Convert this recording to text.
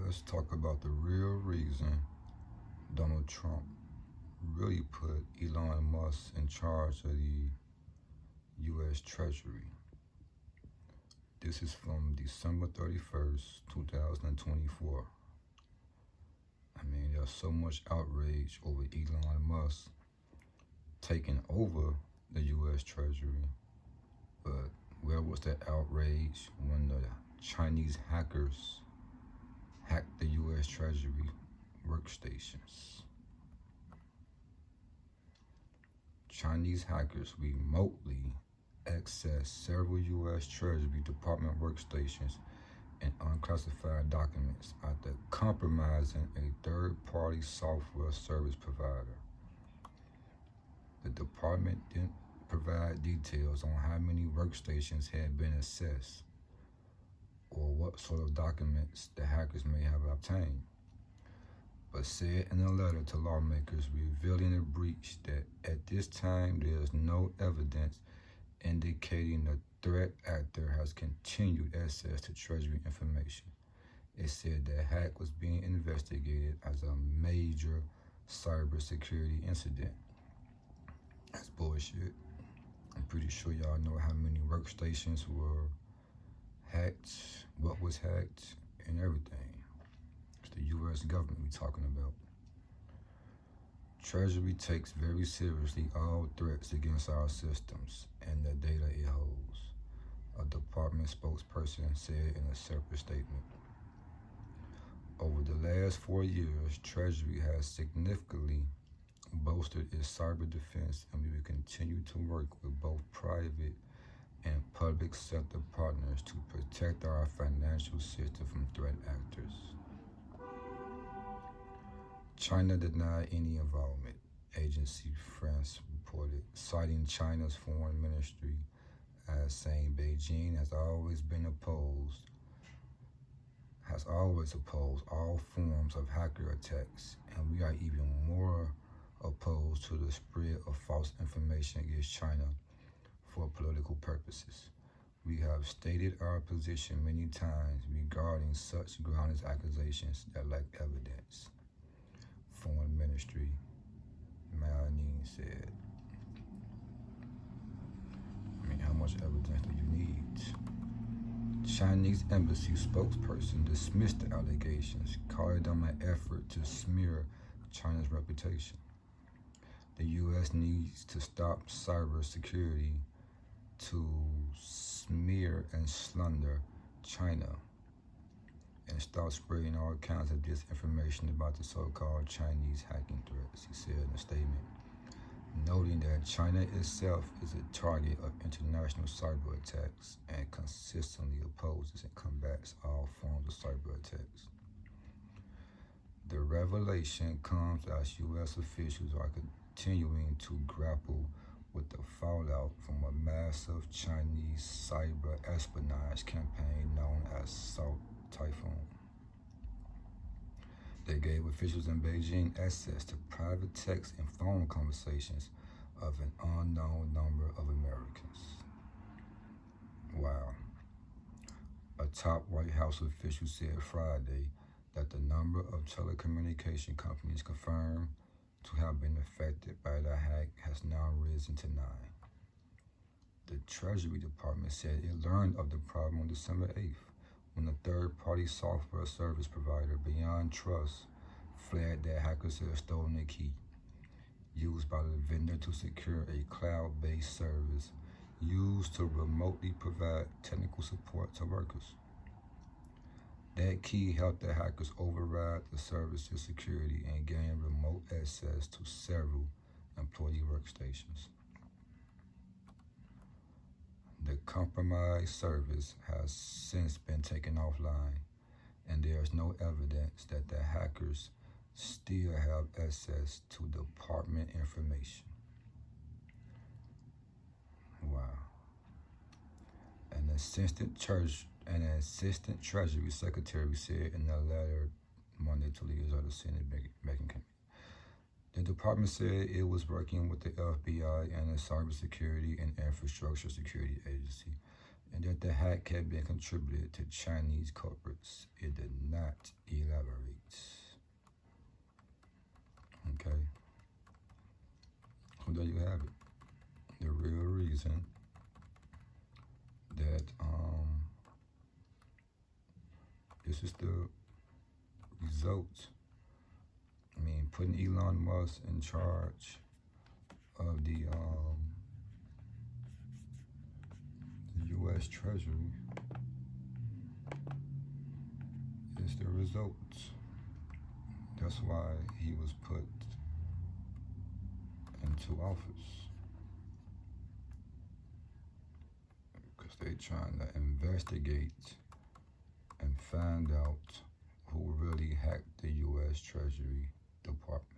let's talk about the real reason Donald Trump really put Elon Musk in charge of the U.S. Treasury. This is from December 31st, 2024. There's so much outrage over Elon Musk taking over the U.S. Treasury, but where was that outrage when the Chinese hackers hacked the U.S. Treasury workstations? Chinese hackers remotely accessed several U.S. Treasury Department workstations and unclassified documents after compromising a third-party software service provider. The department didn't provide details on how many workstations had been accessed or what sort of documents the hackers may have obtained, but said in a letter to lawmakers revealing a breach that at this time there is no evidence indicating the threat actor has continued access to Treasury information. It said the hack was being investigated as a major cybersecurity incident. That's bullshit. I'm pretty sure y'all know how many workstations were hacked, what was hacked, and everything. It's the U.S. government we're talking about. Treasury takes very seriously all threats against our systems and the data it holds, a department spokesperson said in a separate statement. Over the last 4 years, Treasury has significantly bolstered its cyber defense, and we will continue to work with both private and public sector partners to protect our financial system from threat actors. China denied any involvement, agency France reported, citing China's foreign ministry as saying Beijing has always opposed all forms of hacker attacks, and we are even more opposed to the spread of false information against China for political purposes. We have stated our position many times regarding such groundless accusations that lack evidence, Foreign Ministry Mayanin said. How much evidence do you need? Chinese embassy spokesperson dismissed the allegations, calling them an effort to smear China's reputation. The U.S. needs to stop cybersecurity to smear and slander China and start spreading all kinds of disinformation about the so-called Chinese hacking threats, he said in a statement, noting that China itself is a target of international cyber attacks and consistently opposes and combats all forms of cyber attacks. The revelation comes as U.S. officials are continuing to grapple with the fallout from a massive Chinese cyber espionage campaign known as Salt Typhoon. They gave officials in Beijing access to private text and phone conversations of an unknown number of Americans. Wow. A top White House official said Friday that the number of telecommunication companies confirmed to have been affected by the hack has now risen to 9. The Treasury Department said it learned of the problem on December 8th when the third-party software service provider Beyond Trust flagged that hackers had stolen a key used by the vendor to secure a cloud-based service used to remotely provide technical support to workers. That key helped the hackers override the service's security and gain remote access to several employee workstations. The compromised service has since been taken offline, and there is no evidence that the hackers still have access to department information. Wow. An assistant Treasury Secretary said in a letter Monday to leaders of the Senate Banking Committee. The department said it was working with the FBI and the Cybersecurity and Infrastructure Security Agency and that the hack had been contributed to Chinese culprits. It did not elaborate. Okay, so there you have it. The real reason that this is the result. I mean, putting Elon Musk in charge of the U.S. Treasury is the result. That's why he was put into office. Because they trying to investigate and find out who really hacked the U.S. Treasury Department.